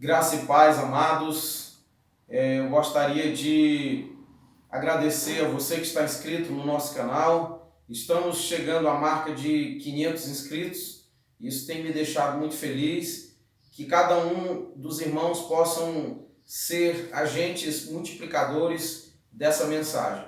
Graça e paz, amados. Eu gostaria de agradecer a você que está inscrito no nosso canal. Estamos chegando à marca de 500 inscritos. Isso tem me deixado muito feliz. Que cada um dos irmãos possam ser agentes multiplicadores dessa mensagem.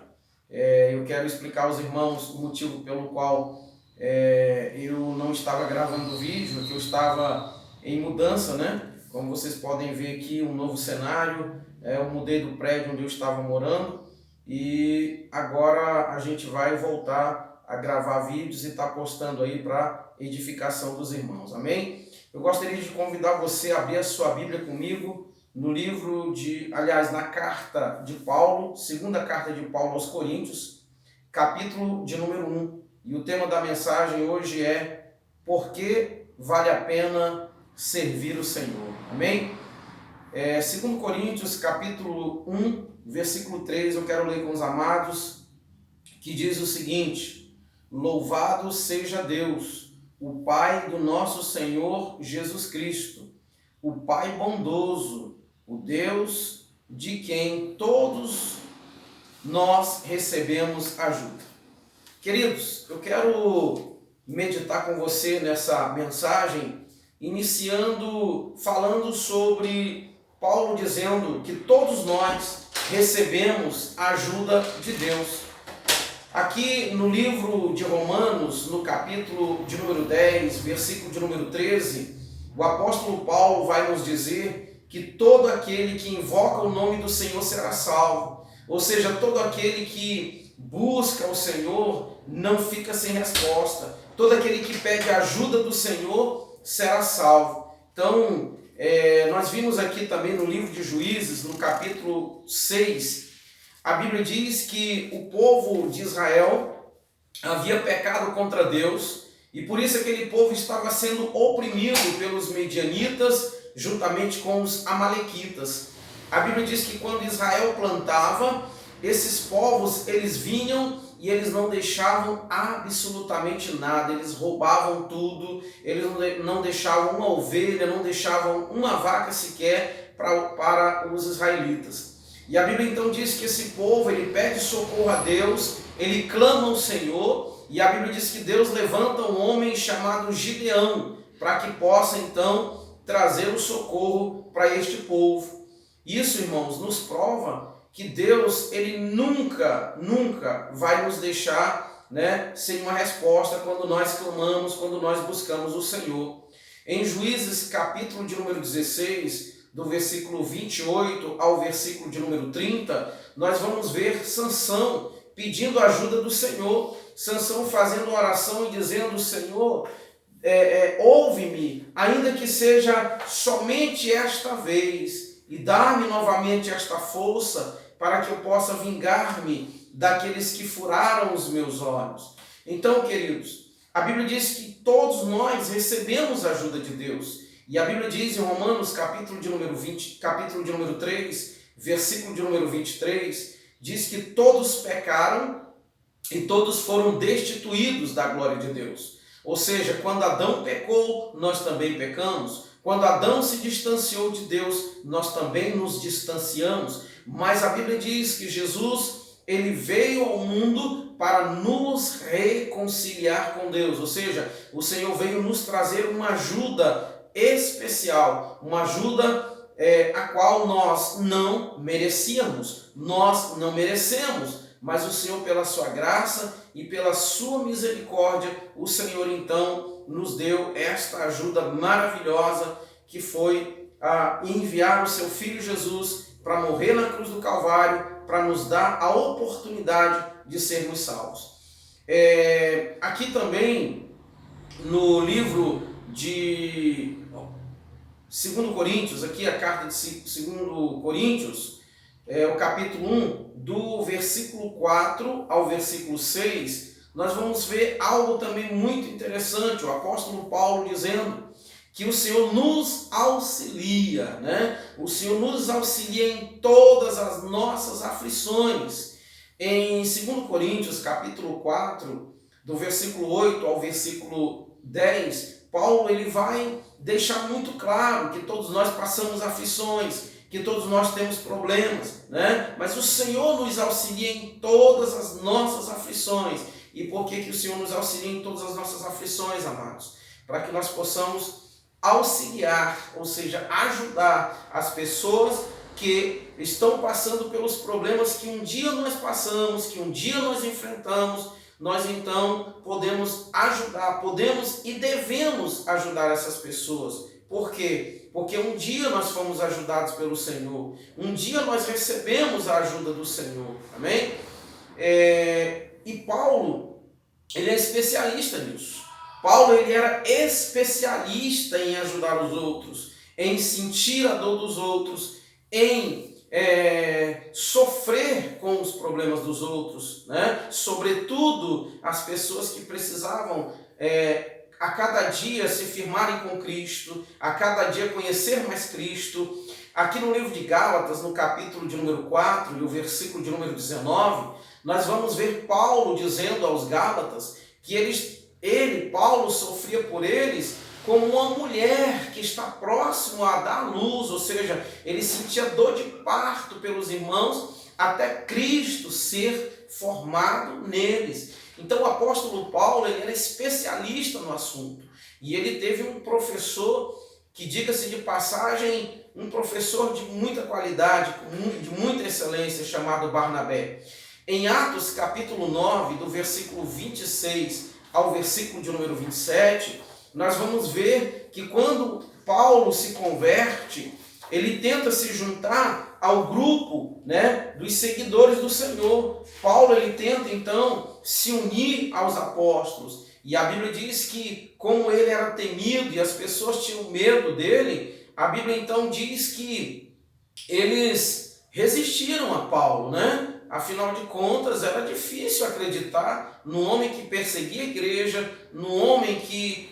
Eu quero explicar aos irmãos o motivo pelo qual eu não estava gravando o vídeo, que eu estava em mudança, né? Como vocês podem ver aqui, um novo cenário. Eu mudei do prédio onde eu estava morando e agora a gente vai voltar a gravar vídeos e estar postando aí para edificação dos irmãos. Amém? Eu gostaria de convidar você a abrir a sua Bíblia comigo no livro na carta de Paulo, segunda carta de Paulo aos Coríntios, capítulo de número 1. E o tema da mensagem hoje é: por que vale a pena servir o Senhor? Amém? 2 Coríntios, capítulo 1, versículo 3, eu quero ler com os amados, que diz o seguinte: louvado seja Deus, o Pai do nosso Senhor Jesus Cristo, o Pai bondoso, o Deus de quem todos nós recebemos ajuda. Queridos, eu quero meditar com você nessa mensagem, falando sobre Paulo dizendo que todos nós recebemos a ajuda de Deus. Aqui no livro de Romanos, no capítulo de número 10, versículo de número 13, o apóstolo Paulo vai nos dizer que todo aquele que invoca o nome do Senhor será salvo. Ou seja, todo aquele que busca o Senhor não fica sem resposta. Todo aquele que pede a ajuda do Senhor será salvo. Então, nós vimos aqui também no livro de Juízes, no capítulo 6, a Bíblia diz que o povo de Israel havia pecado contra Deus e por isso aquele povo estava sendo oprimido pelos medianitas juntamente com os amalequitas. A Bíblia diz que quando Israel plantava, esses povos eles vinham e eles não deixavam absolutamente nada, eles roubavam tudo, eles não deixavam uma ovelha, não deixavam uma vaca sequer para os israelitas. E a Bíblia então diz que esse povo, ele pede socorro a Deus, ele clama ao Senhor, e a Bíblia diz que Deus levanta um homem chamado Gideão, para que possa então trazer o socorro para este povo. Isso, irmãos, nos prova que Deus, ele nunca vai nos deixar, sem uma resposta quando nós clamamos, quando nós buscamos o Senhor. Em Juízes, capítulo de número 16, do versículo 28 ao versículo de número 30, nós vamos ver Sansão pedindo ajuda do Senhor, Sansão fazendo oração e dizendo: Senhor, ouve-me, ainda que seja somente esta vez, e dá-me novamente esta força, para que eu possa vingar-me daqueles que furaram os meus olhos. Então, queridos, a Bíblia diz que todos nós recebemos a ajuda de Deus. E a Bíblia diz em Romanos, capítulo de número 3, versículo de número 23, diz que todos pecaram e todos foram destituídos da glória de Deus. Ou seja, quando Adão pecou, nós também pecamos. Quando Adão se distanciou de Deus, nós também nos distanciamos. Mas a Bíblia diz que Jesus, ele veio ao mundo para nos reconciliar com Deus. Ou seja, o Senhor veio nos trazer uma ajuda especial, uma ajuda a qual nós não merecíamos, nós não merecemos, mas o Senhor, pela sua graça e pela sua misericórdia, o Senhor então nos deu esta ajuda maravilhosa, que foi enviar o seu Filho Jesus para morrer na cruz do Calvário, para nos dar a oportunidade de sermos salvos. Aqui também, no livro de 2 Coríntios, aqui a carta de 2 Coríntios, o capítulo 1, do versículo 4 ao versículo 6, nós vamos ver algo também muito interessante, o apóstolo Paulo dizendo que o Senhor nos auxilia, O Senhor nos auxilia em todas as nossas aflições. Em 2 Coríntios, capítulo 4, do versículo 8 ao versículo 10, Paulo ele vai deixar muito claro que todos nós passamos aflições, que todos nós temos problemas, né? Mas o Senhor nos auxilia em todas as nossas aflições. E por que o Senhor nos auxilia em todas as nossas aflições, amados? Para que nós possamos auxiliar, ou seja, ajudar as pessoas que estão passando pelos problemas que um dia nós passamos, que um dia nós enfrentamos. Nós então podemos ajudar, podemos e devemos ajudar essas pessoas. Por quê? Porque um dia nós fomos ajudados pelo Senhor, um dia nós recebemos a ajuda do Senhor, amém? E Paulo, ele é especialista nisso. Paulo, ele era especialista em ajudar os outros, em sentir a dor dos outros, em sofrer com os problemas dos outros, né? Sobretudo as pessoas que precisavam a cada dia se firmarem com Cristo, a cada dia conhecer mais Cristo. Aqui no livro de Gálatas, no capítulo de número 4 e o versículo de número 19, nós vamos ver Paulo dizendo aos Gálatas que Paulo, sofria por eles como uma mulher que está próximo a dar luz, ou seja, ele sentia dor de parto pelos irmãos até Cristo ser formado neles. Então o apóstolo Paulo, ele era especialista no assunto, e ele teve um professor que, diga-se de passagem, um professor de muita qualidade, de muita excelência, chamado Barnabé. Em Atos capítulo 9, do versículo 26 ao versículo de número 27, nós vamos ver que quando Paulo se converte, ele tenta se juntar ao grupo, né, dos seguidores do Senhor. Paulo, ele tenta então se unir aos apóstolos. E a Bíblia diz que, como ele era temido e as pessoas tinham medo dele, a Bíblia então diz que eles resistiram a Paulo, né? Afinal de contas, era difícil acreditar no homem que perseguia a igreja, no homem que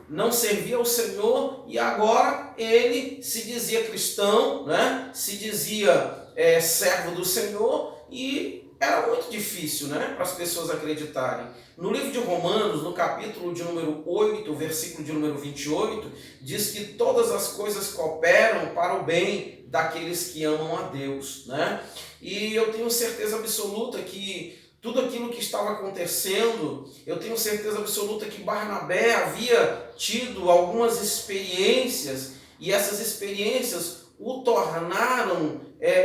não servia ao Senhor, e agora ele se dizia cristão, né? Se dizia servo do Senhor, e era muito difícil, né, para as pessoas acreditarem. No livro de Romanos, no capítulo de número 8, versículo de número 28, diz que todas as coisas cooperam para o bem daqueles que amam a Deus, né? E eu tenho certeza absoluta que tudo aquilo que estava acontecendo, eu tenho certeza absoluta que Barnabé havia tido algumas experiências, e essas experiências o tornaram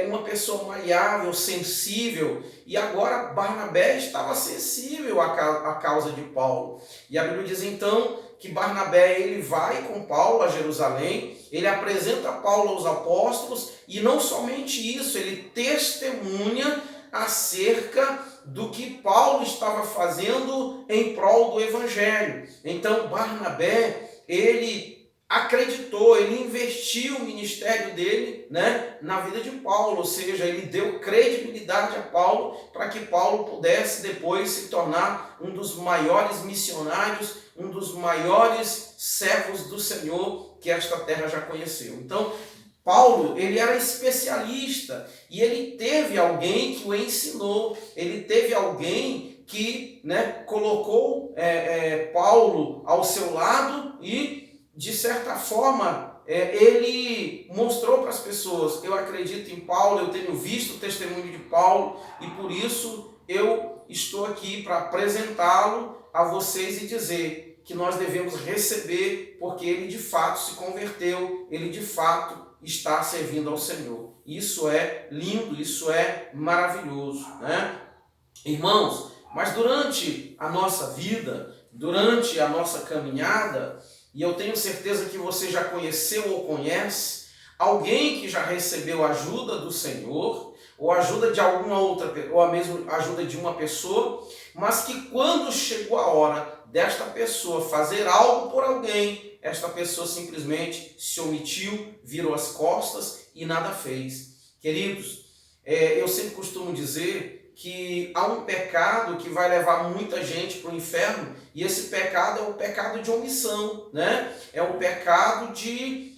uma pessoa maleável, sensível, e agora Barnabé estava sensível à causa de Paulo. E a Bíblia diz então que Barnabé, ele vai com Paulo a Jerusalém, ele apresenta Paulo aos apóstolos, e não somente isso, ele testemunha acerca do que Paulo estava fazendo em prol do Evangelho. Então Barnabé, ele acreditou, ele investiu o ministério dele, né, na vida de Paulo, ou seja, ele deu credibilidade a Paulo para que Paulo pudesse depois se tornar um dos maiores missionários, um dos maiores servos do Senhor que esta terra já conheceu. Então, Paulo, ele era especialista, e ele teve alguém que o ensinou, ele teve alguém que, né, colocou Paulo ao seu lado e, de certa forma, ele mostrou para as pessoas: eu acredito em Paulo, eu tenho visto o testemunho de Paulo, e por isso eu estou aqui para apresentá-lo a vocês e dizer que nós devemos receber, porque ele de fato se converteu, ele de fato está servindo ao Senhor. Isso é lindo, isso é maravilhoso, né? Irmãos, mas durante a nossa vida, durante a nossa caminhada, e eu tenho certeza que você já conheceu ou conhece alguém que já recebeu ajuda do Senhor, ou ajuda de alguma outra, ou a mesma ajuda de uma pessoa, mas que quando chegou a hora desta pessoa fazer algo por alguém, esta pessoa simplesmente se omitiu, virou as costas e nada fez. Queridos, eu sempre costumo dizer que há um pecado que vai levar muita gente para o inferno, e esse pecado é o pecado de omissão, né? É o pecado de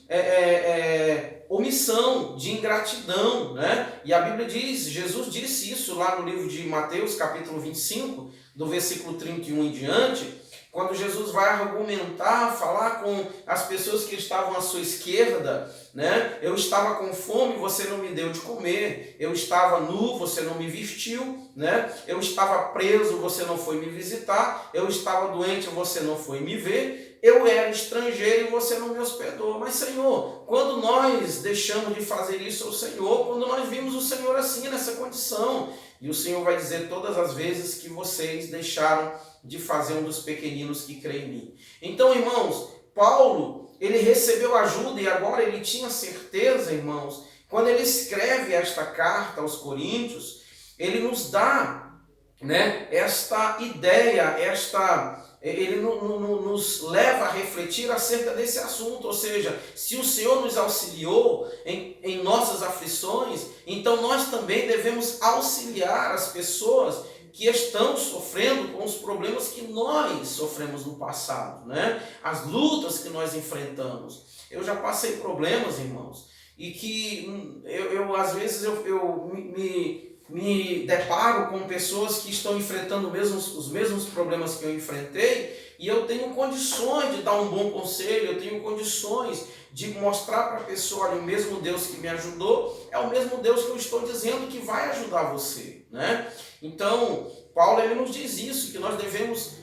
omissão, de ingratidão, né? E a Bíblia diz, Jesus disse isso lá no livro de Mateus, capítulo 25, do versículo 31 em diante, quando Jesus vai argumentar, falar com as pessoas que estavam à sua esquerda, né? Eu estava com fome, você não me deu de comer. Eu estava nu, você não me vestiu, né? Eu estava preso, você não foi me visitar. Eu estava doente, você não foi me ver. Eu era estrangeiro e você não me hospedou. Mas, Senhor, quando nós deixamos de fazer isso ao Senhor, quando nós vimos o Senhor assim, nessa condição, e o Senhor vai dizer todas as vezes que vocês deixaram de fazer um dos pequeninos que creem em mim. Então, irmãos, Paulo, ele recebeu ajuda e agora ele tinha certeza, irmãos, quando ele escreve esta carta aos Coríntios, ele nos dá, né, esta ideia, ele nos leva a refletir acerca desse assunto, ou seja, se o Senhor nos auxiliou em nossas aflições, então nós também devemos auxiliar as pessoas que estão sofrendo com os problemas que nós sofremos no passado, né? As lutas que nós enfrentamos. Eu já passei problemas, irmãos, e que às vezes eu me deparo com pessoas que estão enfrentando os mesmos problemas que eu enfrentei, e eu tenho condições de dar um bom conselho, eu tenho condições de mostrar para a pessoa, olha, o mesmo Deus que me ajudou é o mesmo Deus que eu estou dizendo que vai ajudar você, né? Então, Paulo ele nos diz isso, que nós devemos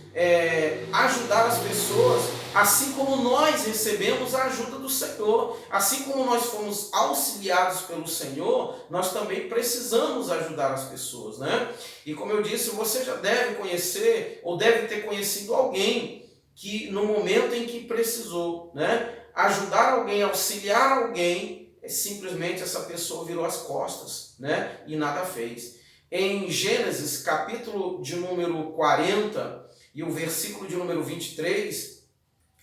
ajudar as pessoas, assim como nós recebemos a ajuda do Senhor, assim como nós fomos auxiliados pelo Senhor, nós também precisamos ajudar as pessoas, né? E como eu disse, você já deve conhecer ou deve ter conhecido alguém que no momento em que precisou, né, ajudar alguém, auxiliar alguém, simplesmente essa pessoa virou as costas, né, e nada fez. Em Gênesis, capítulo de número 40 e o versículo de número 23,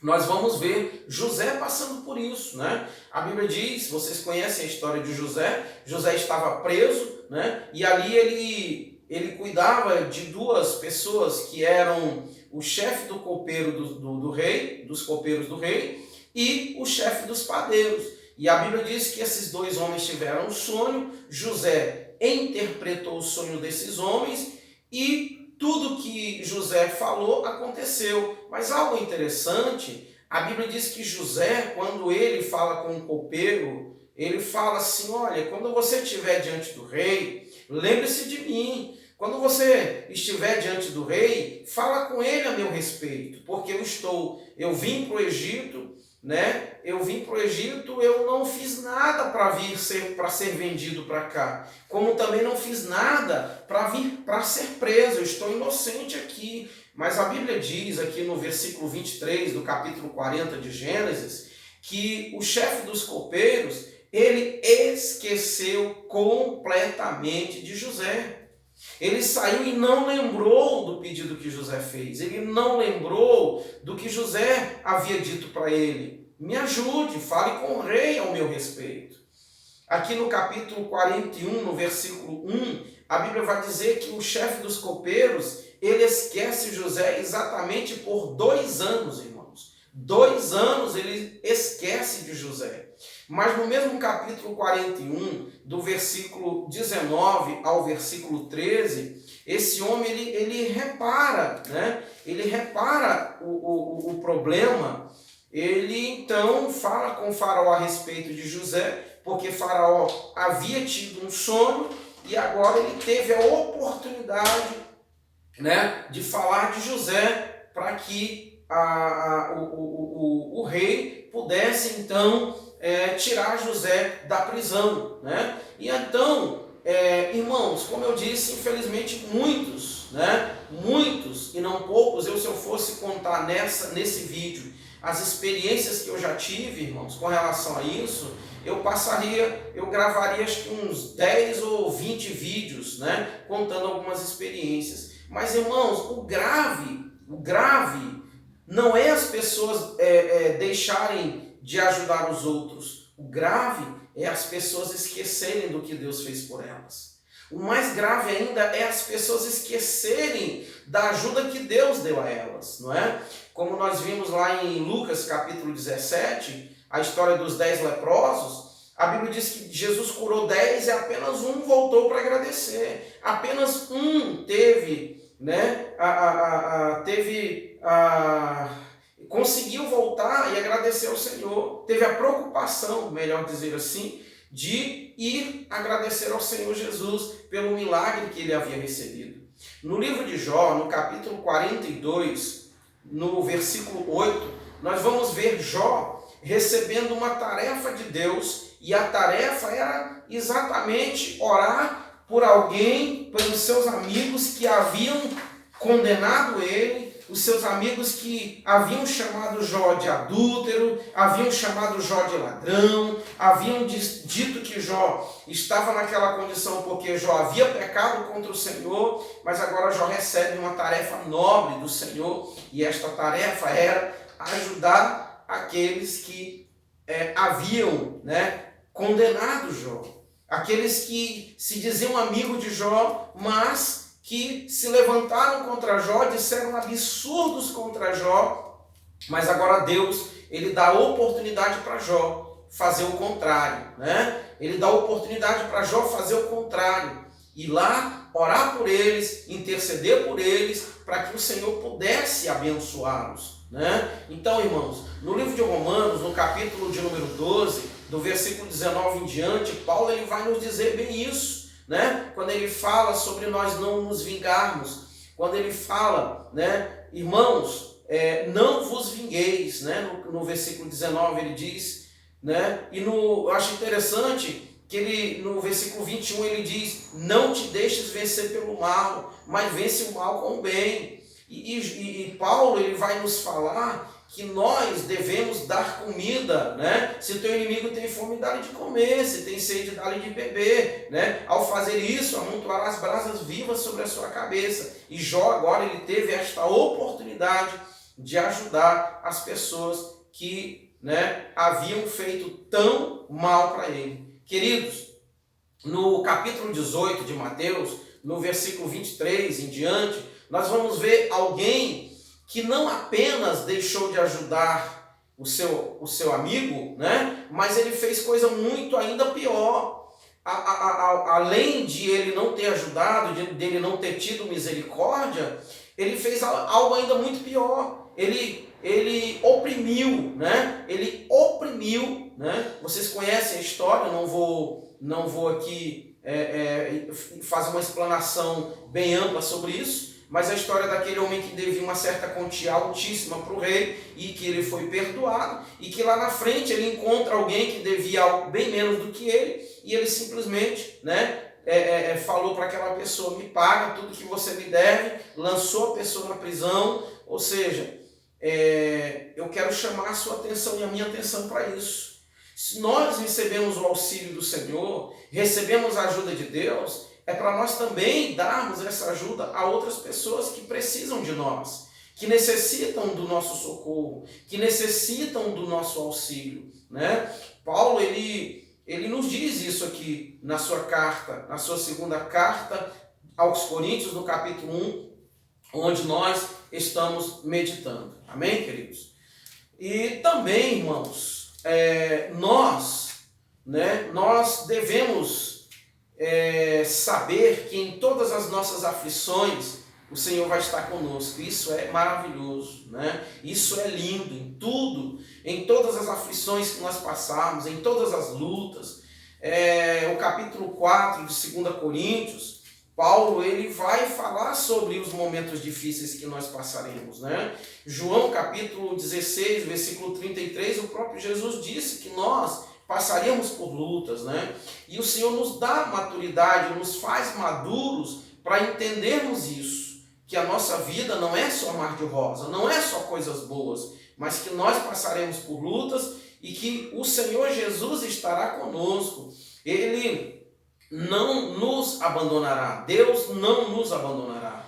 nós vamos ver José passando por isso, né? A Bíblia diz, vocês conhecem a história de José, José estava preso, né? E ali ele cuidava de duas pessoas que eram o chefe do copeiro do rei, dos copeiros do rei, e o chefe dos padeiros. E a Bíblia diz que esses dois homens tiveram um sonho, José interpretou o sonho desses homens e tudo que José falou aconteceu. Mas algo interessante, a Bíblia diz que José, quando ele fala com o copeiro, ele fala assim, olha, quando você estiver diante do rei, lembre-se de mim. Quando você estiver diante do rei, fala com ele a meu respeito, porque eu vim para o Egito, né? Eu vim para o Egito, eu não fiz nada para ser vendido para cá, como também não fiz nada para vir para ser preso, eu estou inocente aqui. Mas a Bíblia diz aqui no versículo 23 do capítulo 40 de Gênesis, que o chefe dos copeiros, ele esqueceu completamente de José. Ele saiu e não lembrou do pedido que José fez. Ele não lembrou do que José havia dito para ele. Me ajude, fale com o rei ao meu respeito. Aqui no capítulo 41, no versículo 1, a Bíblia vai dizer que o chefe dos copeiros, ele esquece José exatamente por 2 anos, irmãos. 2 anos ele esquece de José. Mas no mesmo capítulo 41, do versículo 19 ao versículo 13, esse homem ele repara, né? Ele repara o problema. Ele então fala com Faraó a respeito de José, porque Faraó havia tido um sonho e agora ele teve a oportunidade, né, de falar de José para que o rei pudesse então tirar José da prisão, né? E então, irmãos, como eu disse, infelizmente muitos, né? Muitos e não poucos, se eu fosse contar nesse vídeo as experiências que eu já tive, irmãos, com relação a isso, eu gravaria acho que uns 10 ou 20 vídeos, né? Contando algumas experiências. Mas, irmãos, o grave não é as pessoas deixarem de ajudar os outros. O grave é as pessoas esquecerem do que Deus fez por elas. O mais grave ainda é as pessoas esquecerem da ajuda que Deus deu a elas, não é? Como nós vimos lá em Lucas capítulo 17, a história dos 10 leprosos, a Bíblia diz que Jesus curou 10 e apenas um voltou para agradecer. Apenas um teve, né, teve conseguiu voltar e agradecer ao Senhor, teve a preocupação, melhor dizer assim, de ir agradecer ao Senhor Jesus pelo milagre que ele havia recebido. No livro de Jó, no capítulo 42, no versículo 8, nós vamos ver Jó recebendo uma tarefa de Deus, e a tarefa era exatamente orar por alguém, pelos seus amigos que haviam condenado ele, os seus amigos que haviam chamado Jó de adúltero, haviam chamado Jó de ladrão, haviam dito que Jó estava naquela condição porque Jó havia pecado contra o Senhor, mas agora Jó recebe uma tarefa nobre do Senhor, e esta tarefa era ajudar aqueles que haviam condenado Jó, aqueles que se diziam amigos de Jó, mas que se levantaram contra Jó, disseram absurdos contra Jó, mas agora Deus, ele dá oportunidade para Jó fazer o contrário, Ele dá oportunidade para Jó fazer o contrário, ir lá, orar por eles, interceder por eles, para que o Senhor pudesse abençoá-los, Então, irmãos, no livro de Romanos, no capítulo de número 12, do versículo 19 em diante, Paulo ele vai nos dizer bem isso, quando ele fala sobre nós não nos vingarmos, quando ele fala, irmãos, não vos vingueis, no versículo 19 ele diz, e eu acho interessante que ele, no versículo 21 ele diz, não te deixes vencer pelo mal, mas vence o mal com o bem. E Paulo ele vai nos falar que nós devemos dar comida, Se teu inimigo tem fome, dá-lhe de comer, se tem sede, dá-lhe de beber, Ao fazer isso, amontoarás brasas vivas sobre a sua cabeça. E Jó agora ele teve esta oportunidade de ajudar as pessoas que, haviam feito tão mal para ele. Queridos, no capítulo 18 de Mateus, no versículo 23 em diante, nós vamos ver alguém que não apenas deixou de ajudar o seu amigo, mas ele fez coisa muito ainda pior. Além de ele não ter ajudado, dele não ter tido misericórdia, ele fez algo ainda muito pior. Ele oprimiu, Ele oprimiu, Vocês conhecem a história, não vou aqui fazer uma explanação bem ampla sobre isso, mas a história daquele homem que devia uma certa quantia altíssima para o rei e que ele foi perdoado, e que lá na frente ele encontra alguém que devia algo bem menos do que ele, e ele simplesmente falou para aquela pessoa, me paga tudo que você me deve, lançou a pessoa na prisão. Ou seja, eu quero chamar a sua atenção e a minha atenção para isso. Se nós recebemos o auxílio do Senhor, recebemos a ajuda de Deus, é para nós também darmos essa ajuda a outras pessoas que precisam de nós, que necessitam do nosso socorro, que necessitam do nosso auxílio, Paulo, ele nos diz isso aqui na sua carta, na sua segunda carta aos Coríntios, no capítulo 1, onde nós estamos meditando. Amém, queridos? E também, irmãos, nós devemos saber que em todas as nossas aflições o Senhor vai estar conosco. Isso é maravilhoso, Isso é lindo. Em tudo, em todas as aflições que nós passarmos, em todas as lutas. O capítulo 4 de 2 Coríntios, Paulo ele vai falar sobre os momentos difíceis que nós passaremos, João capítulo 16, versículo 33, o próprio Jesus disse que nós passaríamos por lutas, E o Senhor nos dá maturidade, nos faz maduros para entendermos isso, que a nossa vida não é só mar de rosa, não é só coisas boas, mas que nós passaremos por lutas e que o Senhor Jesus estará conosco. Ele não nos abandonará, Deus não nos abandonará,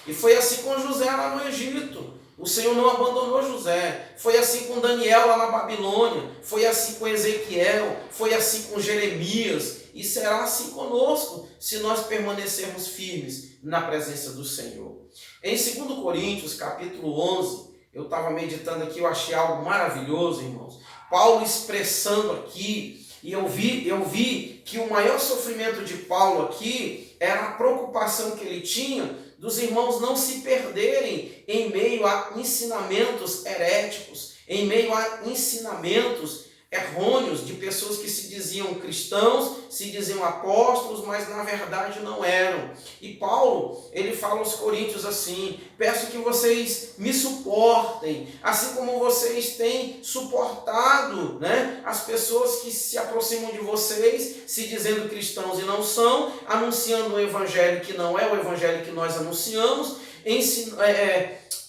E foi assim com José lá no Egito. O Senhor não abandonou José. Foi assim com Daniel lá na Babilônia. Foi assim com Ezequiel. Foi assim com Jeremias. E será assim conosco, se nós permanecermos firmes na presença do Senhor. Em 2 Coríntios, capítulo 11, eu estava meditando aqui, eu achei algo maravilhoso, irmãos. Paulo expressando aqui, e eu vi que o maior sofrimento de Paulo aqui era a preocupação que ele tinha dos irmãos não se perderem em meio a ensinamentos heréticos, em meio a ensinamentos errôneos de pessoas que se diziam cristãos, se diziam apóstolos, mas na verdade não eram. E Paulo, ele fala aos coríntios assim: peço que vocês me suportem, assim como vocês têm suportado, né, as pessoas que se aproximam de vocês, se dizendo cristãos e não são, anunciando um evangelho que não é o evangelho que nós anunciamos,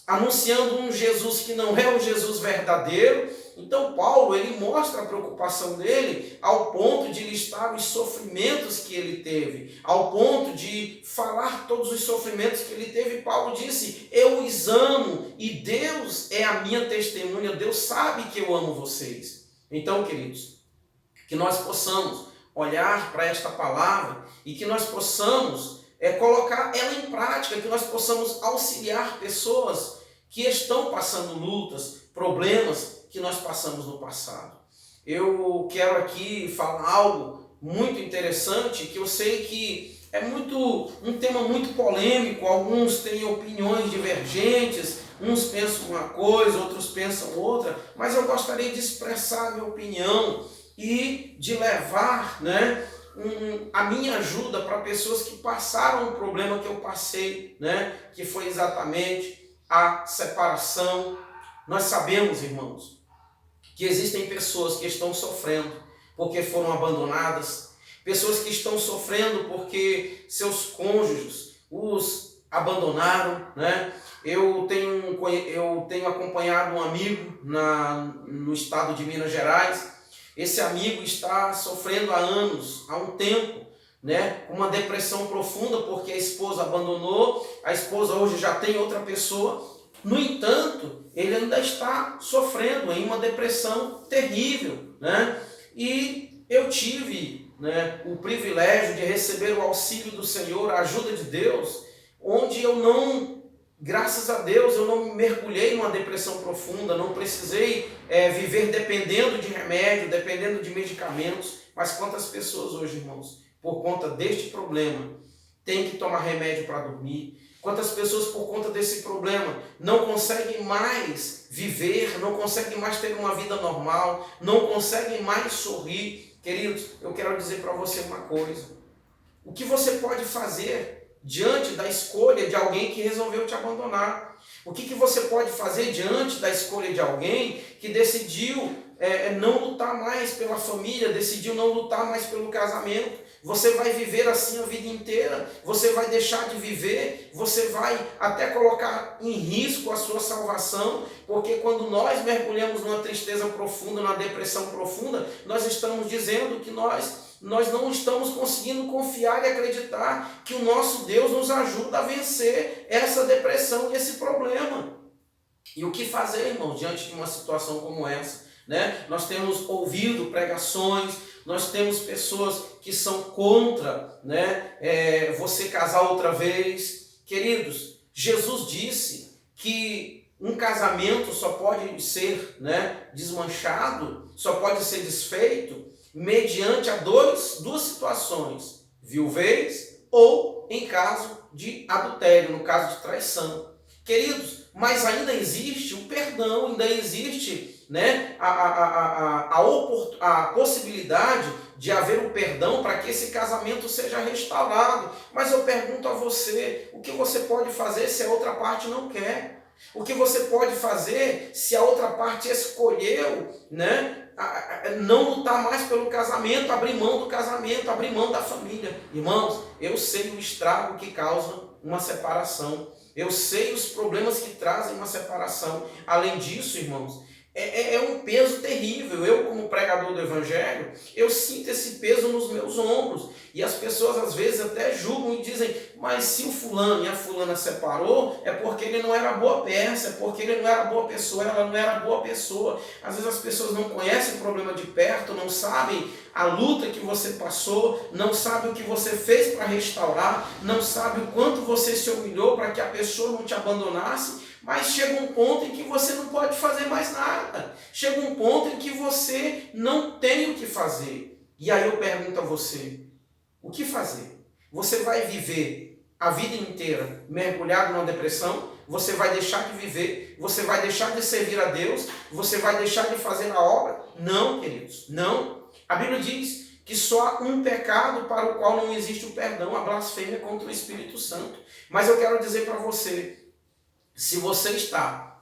anunciando um Jesus que não é o Jesus verdadeiro. Então Paulo, ele mostra a preocupação dele ao ponto de listar os sofrimentos que ele teve, ao ponto de falar todos os sofrimentos que ele teve. Paulo disse: eu os amo e Deus é a minha testemunha, Deus sabe que eu amo vocês. Então, queridos, que nós possamos olhar para esta palavra e que nós possamos colocar ela em prática, que nós possamos auxiliar pessoas que estão passando lutas, problemas que nós passamos no passado. Eu quero aqui falar algo muito interessante, que eu sei que é um tema muito polêmico, alguns têm opiniões divergentes, uns pensam uma coisa, outros pensam outra, mas eu gostaria de expressar a minha opinião e de levar, né, a minha ajuda para pessoas que passaram o problema que eu passei, né, que foi exatamente a separação. Nós sabemos, irmãos, que existem pessoas que estão sofrendo porque foram abandonadas, pessoas que estão sofrendo porque seus cônjuges os abandonaram, né? Eu tenho acompanhado um amigo no estado de Minas Gerais. Esse amigo está sofrendo há um tempo, né, uma depressão profunda porque a esposa abandonou, a esposa hoje já tem outra pessoa. No entanto, ele ainda está sofrendo em uma depressão terrível, né? E eu tive, né, o privilégio de receber o auxílio do Senhor, a ajuda de Deus, onde eu não, graças a Deus, eu não mergulhei numa depressão profunda, não precisei viver dependendo de remédio, dependendo de medicamentos. Mas quantas pessoas hoje, irmãos, por conta deste problema, têm que tomar remédio para dormir? Quantas pessoas, por conta desse problema, não conseguem mais viver, não conseguem mais ter uma vida normal, não conseguem mais sorrir? Queridos, eu quero dizer para você uma coisa: o que você pode fazer diante da escolha de alguém que resolveu te abandonar? O que você pode fazer diante da escolha de alguém que decidiu não lutar mais pela família, decidiu não lutar mais pelo casamento? Você vai viver assim a vida inteira? Você vai deixar de viver? Você vai até colocar em risco a sua salvação? Porque quando nós mergulhamos numa tristeza profunda, numa depressão profunda, nós estamos dizendo que nós não estamos conseguindo confiar e acreditar que o nosso Deus nos ajuda a vencer essa depressão e esse problema. E o que fazer, irmão, diante de uma situação como essa, né? Nós temos ouvido pregações, nós temos pessoas que são contra, né, você casar outra vez. Queridos, Jesus disse que um casamento só pode ser, né, desmanchado, só pode ser desfeito mediante duas situações: viuvez ou em caso de adultério, no caso de traição. Queridos, mas ainda existe o perdão, ainda existe, né, a possibilidade de haver o perdão para que esse casamento seja restaurado. Mas eu pergunto a você: o que você pode fazer se a outra parte não quer? O que você pode fazer se a outra parte escolheu, né, não lutar mais pelo casamento, abrir mão do casamento, abrir mão da família? Irmãos, eu sei o estrago que causa uma separação. Eu sei os problemas que trazem uma separação. Além disso, irmãos, é um peso terrível. Eu, como pregador do Evangelho, eu sinto esse peso nos meus ombros. E as pessoas às vezes até julgam e dizem: mas se o fulano e a fulana separou, é porque ele não era boa peça, é porque ele não era boa pessoa, ela não era boa pessoa. Às vezes as pessoas não conhecem o problema de perto, não sabem a luta que você passou, não sabem o que você fez para restaurar, não sabem o quanto você se humilhou para que a pessoa não te abandonasse. Mas chega um ponto em que você não pode fazer mais nada. Chega um ponto em que você não tem o que fazer. E aí eu pergunto a você: o que fazer? você vai viver a vida inteira mergulhado numa depressão, você vai deixar de viver, você vai deixar de servir a Deus, você vai deixar de fazer a obra? Não, queridos, não. A Bíblia diz que só há um pecado para o qual não existe o perdão, a blasfêmia contra o Espírito Santo. Mas eu quero dizer para você, se você está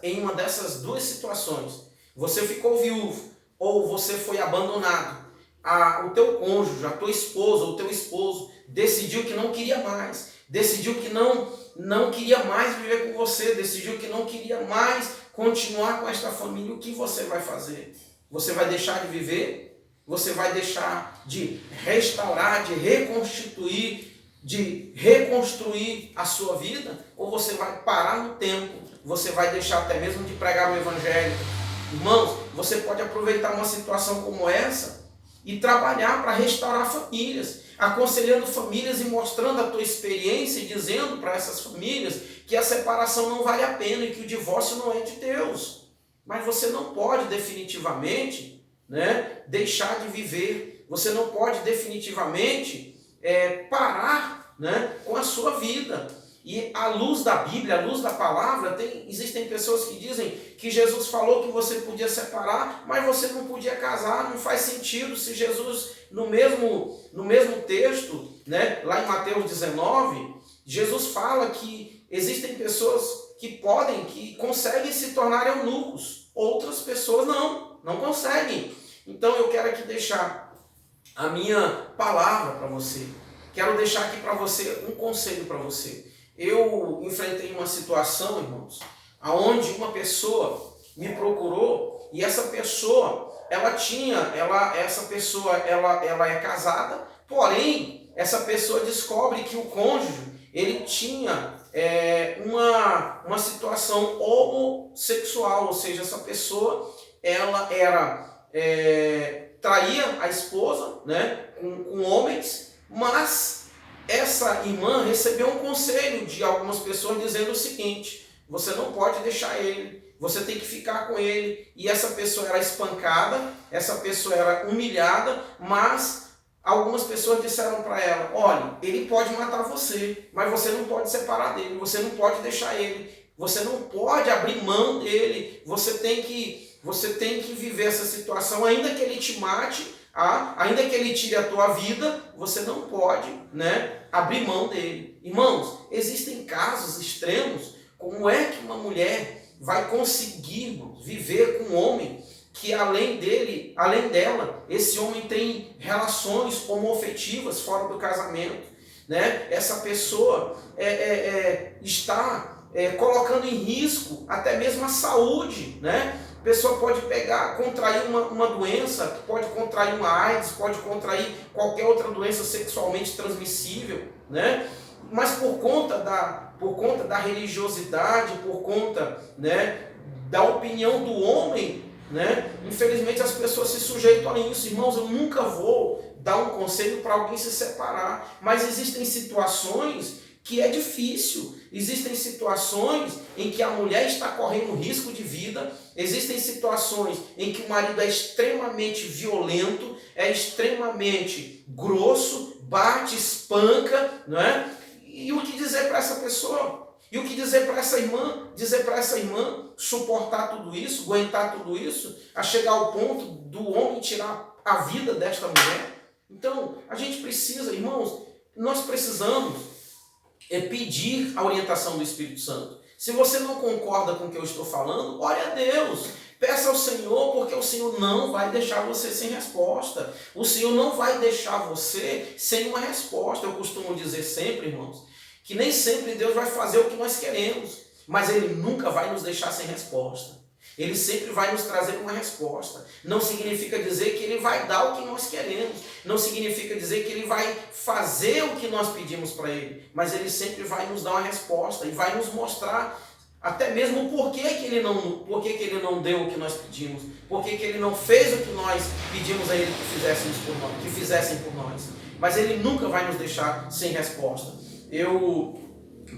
em uma dessas duas situações, você ficou viúvo ou você foi abandonado, o teu cônjuge, a tua esposa ou o teu esposo decidiu que não queria mais, decidiu que não queria mais viver com você, decidiu que não queria mais continuar com esta família, o que você vai fazer? Você vai deixar de viver? Você vai deixar de restaurar, de reconstituir, de reconstruir a sua vida? Ou você vai parar no tempo? Você vai deixar até mesmo de pregar o Evangelho? Irmãos, você pode aproveitar uma situação como essa e trabalhar para restaurar famílias, aconselhando famílias e mostrando a tua experiência e dizendo para essas famílias que a separação não vale a pena e que o divórcio não é de Deus. Mas você não pode definitivamente, deixar de viver. Você não pode definitivamente parar, com a sua vida. E à luz da Bíblia, à luz da palavra, existem pessoas que dizem que Jesus falou que você podia separar, mas você não podia casar. Não faz sentido se Jesus, no mesmo texto, lá em Mateus 19, Jesus fala que existem pessoas que conseguem se tornar eunucos. Outras pessoas não conseguem. Então eu quero aqui deixar a minha palavra para você. Quero deixar aqui para você um conselho para você. Eu enfrentei uma situação, irmãos, onde uma pessoa me procurou e essa pessoa, ela é casada, porém, essa pessoa descobre que o cônjuge, ele tinha uma situação homossexual, ou seja, essa pessoa, ela traía a esposa, com homens, mas essa irmã recebeu um conselho de algumas pessoas dizendo o seguinte: você não pode deixar ele, você tem que ficar com ele. E essa pessoa era espancada, essa pessoa era humilhada, mas algumas pessoas disseram para ela: olha, ele pode matar você, mas você não pode separar dele, você não pode deixar ele, você não pode abrir mão dele, você tem que viver essa situação, ainda que ele te mate, ainda que ele tire a tua vida, você não pode, abrir mão dele. Irmãos, existem casos extremos. Como é que uma mulher vai conseguir, irmãos, viver com um homem que além dela, esse homem tem relações homoafetivas fora do casamento, Essa pessoa está colocando em risco até mesmo a saúde, A pessoa pode contrair uma doença, pode contrair uma AIDS, pode contrair qualquer outra doença sexualmente transmissível, Mas por conta da religiosidade, por conta, da opinião do homem, infelizmente as pessoas se sujeitam a isso. Irmãos, eu nunca vou dar um conselho para alguém se separar, mas existem situações que é difícil, existem situações em que a mulher está correndo risco de vida, existem situações em que o marido é extremamente violento, é extremamente grosso, bate, espanca, E o que dizer para essa pessoa? E o que dizer para essa irmã? Dizer para essa irmã suportar tudo isso, aguentar tudo isso, a chegar ao ponto do homem tirar a vida desta mulher? Então, a gente precisa, irmãos, nós precisamos pedir a orientação do Espírito Santo. Se você não concorda com o que eu estou falando, ore a Deus. Peça ao Senhor, porque o Senhor não vai deixar você sem resposta. O Senhor não vai deixar você sem uma resposta. Eu costumo dizer sempre, irmãos, que nem sempre Deus vai fazer o que nós queremos, mas Ele nunca vai nos deixar sem resposta. Ele sempre vai nos trazer uma resposta. Não significa dizer que Ele vai dar o que nós queremos. Não significa dizer que Ele vai fazer o que nós pedimos para Ele. Mas Ele sempre vai nos dar uma resposta e vai nos mostrar até mesmo por que Ele não deu o que nós pedimos. Por que Ele não fez o que nós pedimos a Ele que fizessem por nós. Mas Ele nunca vai nos deixar sem resposta.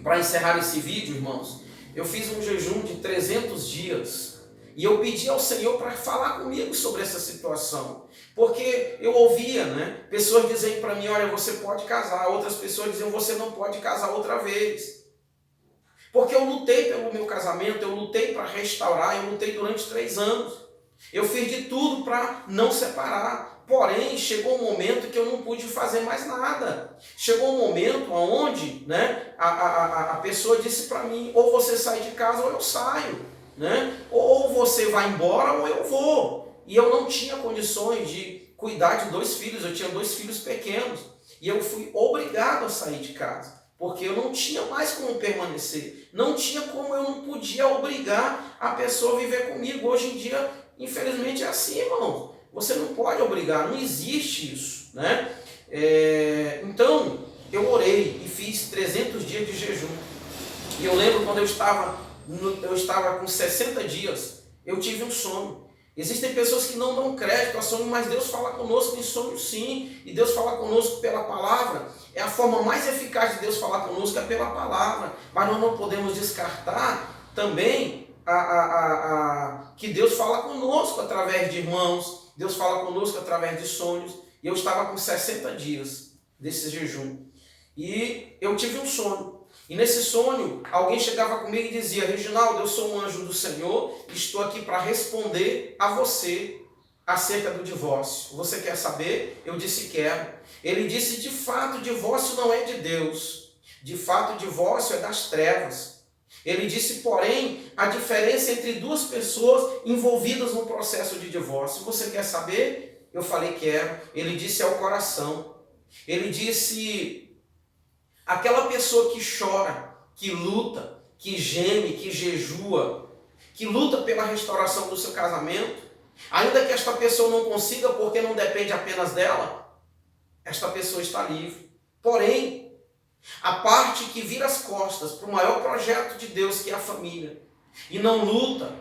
Para encerrar esse vídeo, irmãos, eu fiz um jejum de 300 dias. E eu pedi ao Senhor para falar comigo sobre essa situação. Porque eu ouvia, né? Pessoas dizendo para mim, olha, você pode casar. Outras pessoas diziam, você não pode casar outra vez. Porque eu lutei pelo meu casamento, eu lutei para restaurar, eu lutei durante 3 anos. Eu fiz de tudo para não separar. Porém, chegou um momento que eu não pude fazer mais nada. Chegou um momento onde, né, a pessoa disse para mim, ou você sai de casa ou eu saio. Né? Ou você vai embora ou eu vou. E eu não tinha condições de cuidar de 2 filhos, eu tinha 2 filhos pequenos. E eu fui obrigado a sair de casa. Porque eu não tinha mais como permanecer. Não tinha como, eu não podia obrigar a pessoa a viver comigo. Hoje em dia, infelizmente, é assim, irmão. Você não pode obrigar, não existe isso. Né? Então, eu orei e fiz 300 dias de jejum. E eu lembro quando eu estava com 60 dias, eu tive um sonho. Existem pessoas que não dão crédito a sonho, mas Deus fala conosco em sonho sim. E Deus fala conosco pela palavra. É a forma mais eficaz de Deus falar conosco, é pela palavra. Mas nós não podemos descartar também que Deus fala conosco através de irmãos. Deus fala conosco através de sonhos. E eu estava com 60 dias desse jejum. E eu tive um sonho. E nesse sonho, alguém chegava comigo e dizia, Reginaldo, eu sou um anjo do Senhor, estou aqui para responder a você acerca do divórcio. Você quer saber? Eu disse, quero. Ele disse, de fato, o divórcio não é de Deus. De fato, o divórcio é das trevas. Ele disse, porém, a diferença entre 2 pessoas envolvidas no processo de divórcio. Você quer saber? Eu falei, quero. Ele disse, é o coração. Ele disse, aquela pessoa que chora, que luta, que geme, que jejua, que luta pela restauração do seu casamento, ainda que esta pessoa não consiga porque não depende apenas dela, esta pessoa está livre. Porém, a parte que vira as costas para o maior projeto de Deus, que é a família, e não luta,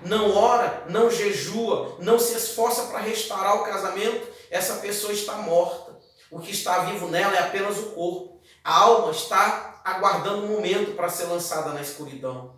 não ora, não jejua, não se esforça para restaurar o casamento, essa pessoa está morta. O que está vivo nela é apenas o corpo. A alma está aguardando um momento para ser lançada na escuridão.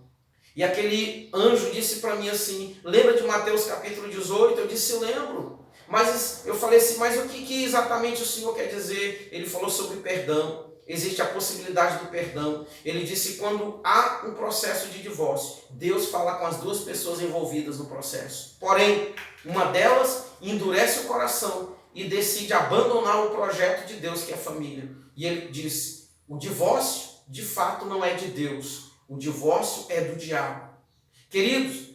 E aquele anjo disse para mim assim, lembra de Mateus capítulo 18? Eu disse, lembro. Mas eu falei assim, mas o que exatamente o Senhor quer dizer? Ele falou sobre perdão. Existe a possibilidade do perdão. Ele disse, quando há um processo de divórcio, Deus fala com as 2 pessoas envolvidas no processo. Porém, uma delas endurece o coração e decide abandonar o projeto de Deus, que é a família. E ele disse, o divórcio de fato não é de Deus, o divórcio é do diabo. Queridos,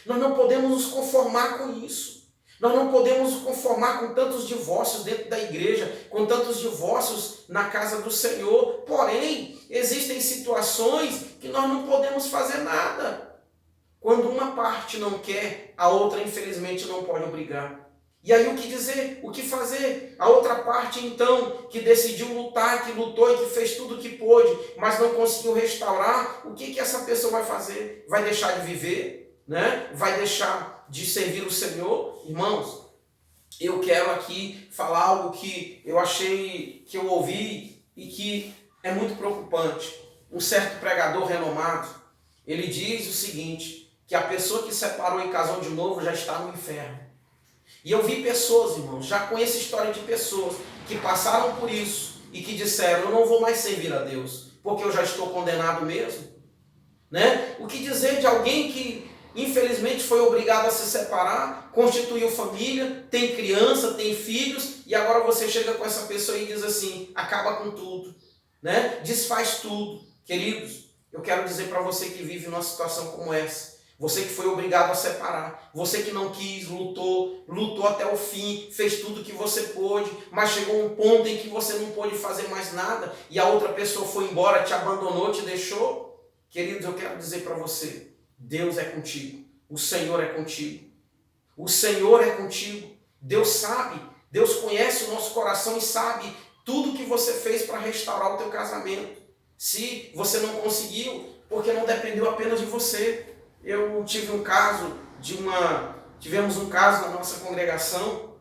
nós não podemos nos conformar com isso. Nós não podemos nos conformar com tantos divórcios dentro da igreja, com tantos divórcios na casa do Senhor. Porém, existem situações que nós não podemos fazer nada. Quando uma parte não quer, a outra infelizmente não pode obrigar. E aí o que dizer? O que fazer? A outra parte então, que decidiu lutar, que lutou e que fez tudo o que pôde, mas não conseguiu restaurar, o que essa pessoa vai fazer? Vai deixar de viver? Né? Vai deixar de servir o Senhor? Irmãos, eu quero aqui falar algo que eu achei, que eu ouvi e que é muito preocupante. Um certo pregador renomado, ele diz o seguinte, que a pessoa que separou e casou de novo já está no inferno. E eu vi pessoas, irmãos, já conheço história de pessoas que passaram por isso e que disseram, eu não vou mais servir a Deus, porque eu já estou condenado mesmo. Né? O que dizer de alguém que infelizmente foi obrigado a se separar, constituiu família, tem criança, tem filhos, e agora você chega com essa pessoa e diz assim, acaba com tudo, né? Desfaz tudo. Queridos, eu quero dizer para você que vive numa situação como essa, você que foi obrigado a separar, você que não quis, lutou até o fim, fez tudo que você pôde, mas chegou um ponto em que você não pôde fazer mais nada, e a outra pessoa foi embora, te abandonou, te deixou. Queridos, eu quero dizer para você, Deus é contigo, o Senhor é contigo, o Senhor é contigo, Deus sabe, Deus conhece o nosso coração e sabe tudo que você fez para restaurar o teu casamento. Se você não conseguiu, porque não dependeu apenas de você. Eu tive um caso tivemos um caso na nossa congregação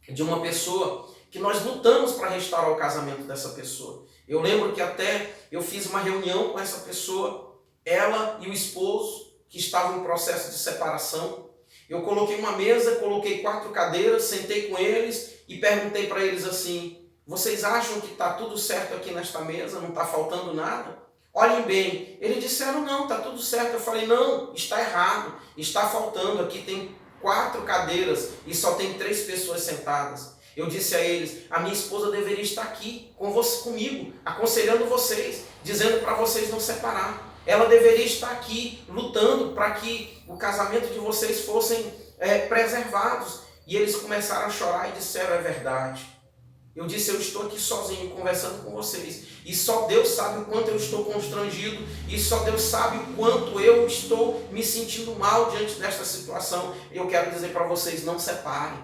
de uma pessoa que nós lutamos para restaurar o casamento dessa pessoa. Eu lembro que até eu fiz uma reunião com essa pessoa, ela e o esposo, que estavam em processo de separação, Eu coloquei uma mesa, coloquei 4 cadeiras, sentei com eles e perguntei para eles assim: vocês acham que está tudo certo aqui nesta mesa? Não está faltando nada? Olhem bem. Eles disseram: não, está tudo certo. Eu falei: não, está errado, está faltando. Aqui tem 4 cadeiras e só tem 3 pessoas sentadas. Eu disse a eles: a minha esposa deveria estar aqui comigo, aconselhando vocês, dizendo para vocês não separar. Ela deveria estar aqui lutando para que o casamento de vocês fossem preservados. E eles começaram a chorar e disseram: é verdade. Eu disse: eu estou aqui sozinho conversando com vocês. E só Deus sabe o quanto eu estou constrangido. E só Deus sabe o quanto eu estou me sentindo mal diante desta situação. Eu quero dizer para vocês: não separem.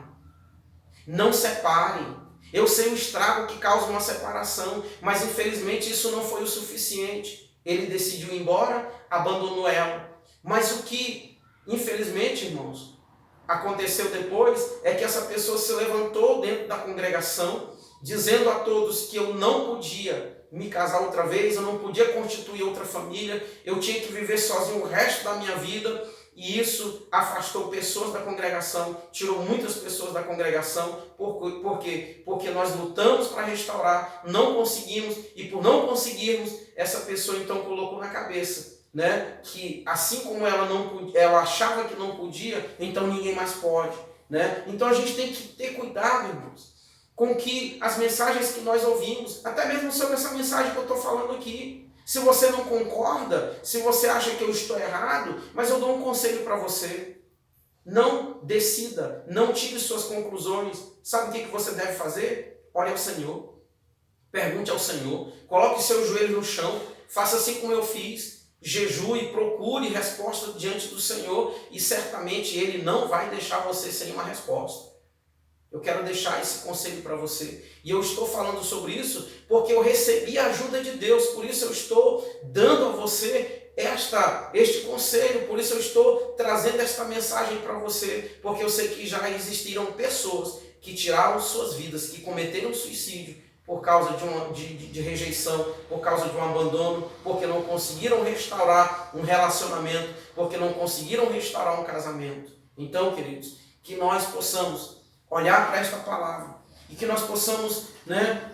Não separem. Eu sei o estrago que causa uma separação. Mas infelizmente isso não foi o suficiente. Ele decidiu ir embora, abandonou ela. Mas o que, infelizmente, irmãos, aconteceu depois é que essa pessoa se levantou dentro da congregação, dizendo a todos que eu não podia me casar outra vez, eu não podia constituir outra família, eu tinha que viver sozinho o resto da minha vida, e isso afastou pessoas da congregação, tirou muitas pessoas da congregação. Por quê? Porque nós lutamos para restaurar, não conseguimos, e por não conseguirmos, essa pessoa então colocou na cabeça, né, que assim como ela achava que não podia, então ninguém mais pode, né? Então a gente tem que ter cuidado, irmãos, com que as mensagens que nós ouvimos, até mesmo sobre essa mensagem que eu estou falando aqui. Se você não concorda, se você acha que eu estou errado, mas eu dou um conselho para você: não decida, não tire suas conclusões. Sabe o que você deve fazer? Ore ao Senhor, pergunte ao Senhor, coloque seu joelho no chão, faça assim como eu fiz. Jejue, procure resposta diante do Senhor e certamente Ele não vai deixar você sem uma resposta. Eu quero deixar esse conselho para você. E eu estou falando sobre isso porque eu recebi a ajuda de Deus. Por isso eu estou dando a você este conselho. Por isso eu estou trazendo esta mensagem para você. Porque eu sei que já existiram pessoas que tiraram suas vidas, que cometeram suicídio por causa de rejeição, por causa de um abandono, porque não conseguiram restaurar um relacionamento, porque não conseguiram restaurar um casamento. Então, queridos, que nós possamos olhar para esta palavra e que nós possamos, né,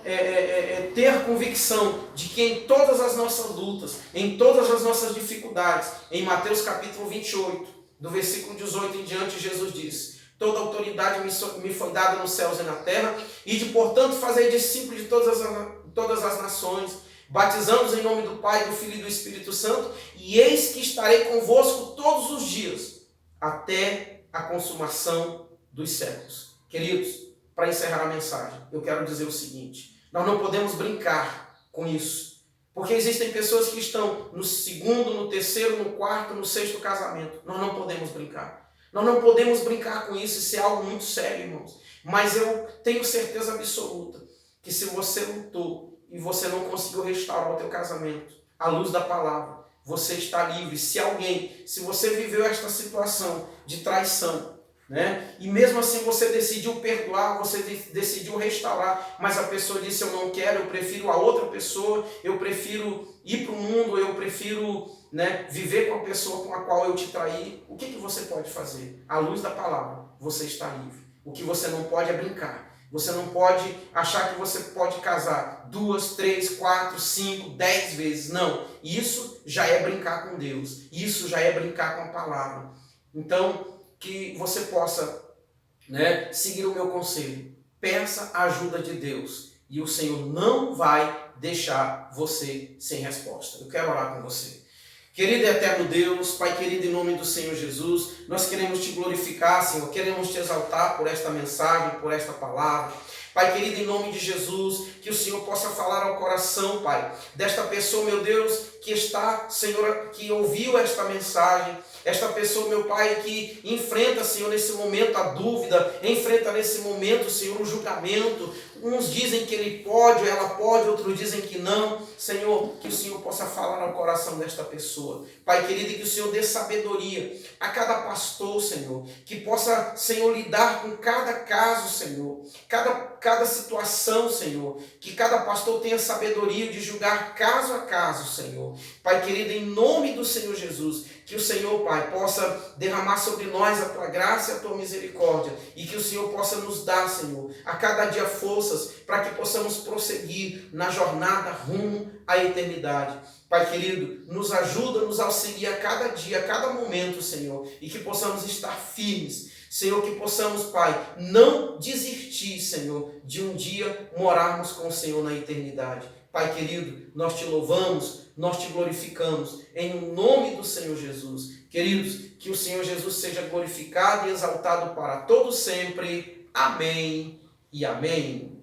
ter convicção de que em todas as nossas lutas, em todas as nossas dificuldades, em Mateus capítulo 28, do versículo 18 em diante, Jesus disse: toda autoridade me foi dada nos céus e na terra, e de portanto fazer discípulos de todas as nações, batizando-os em nome do Pai, do Filho e do Espírito Santo, e eis que estarei convosco todos os dias, até a consumação dos séculos. Queridos, para encerrar a mensagem, eu quero dizer o seguinte: nós não podemos brincar com isso, porque existem pessoas que estão no 2º, no 3º, no 4º, no 6º casamento. Nós não podemos brincar. Nós não podemos brincar com isso, isso é algo muito sério, irmãos. Mas eu tenho certeza absoluta que se você lutou e você não conseguiu restaurar o teu casamento, à luz da palavra, você está livre. Se você viveu esta situação de traição, né? E mesmo assim você decidiu perdoar, você decidiu restaurar, mas a pessoa disse: eu não quero, eu prefiro a outra pessoa, eu prefiro ir para o mundo, eu prefiro, né, viver com a pessoa com a qual eu te traí. O que você pode fazer? À luz da palavra, você está livre. O que você não pode é brincar. Você não pode achar que você pode casar 2, 3, 4, 5, 10 vezes. Não, isso já é brincar com Deus, isso já é brincar com a palavra. Então, que você possa, né, seguir o meu conselho. Peça a ajuda de Deus e o Senhor não vai deixar você sem resposta. Eu quero orar com você. Querido e eterno Deus, Pai querido, em nome do Senhor Jesus, nós queremos te glorificar, Senhor, queremos te exaltar por esta mensagem, por esta palavra. Pai querido, em nome de Jesus, que o Senhor possa falar ao coração, Pai, desta pessoa, meu Deus, que está, Senhor, que ouviu esta mensagem, esta pessoa, meu Pai, que enfrenta, Senhor, nesse momento a dúvida, enfrenta nesse momento, Senhor, o julgamento. Uns dizem que ele pode, ela pode, outros dizem que não. Senhor, que o Senhor possa falar ao coração desta pessoa. Pai querido, que o Senhor dê sabedoria a cada pastor, Senhor, que possa, Senhor, lidar com cada caso, Senhor, cada situação, Senhor, que cada pastor tenha sabedoria de julgar caso a caso, Senhor. Pai querido, em nome do Senhor Jesus, Que o Senhor, Pai, possa derramar sobre nós a tua graça e a tua misericórdia. E que o Senhor possa nos dar, Senhor, a cada dia forças para que possamos prosseguir na jornada rumo à eternidade. Pai querido, nos ajuda, nos auxilia a cada dia, a cada momento, Senhor. E que possamos estar firmes. Senhor, que possamos, Pai, não desistir, Senhor, de um dia morarmos com o Senhor na eternidade. Pai querido, nós te louvamos, nós te glorificamos, em nome do Senhor Jesus. Queridos, que o Senhor Jesus seja glorificado e exaltado para todo sempre. Amém e amém.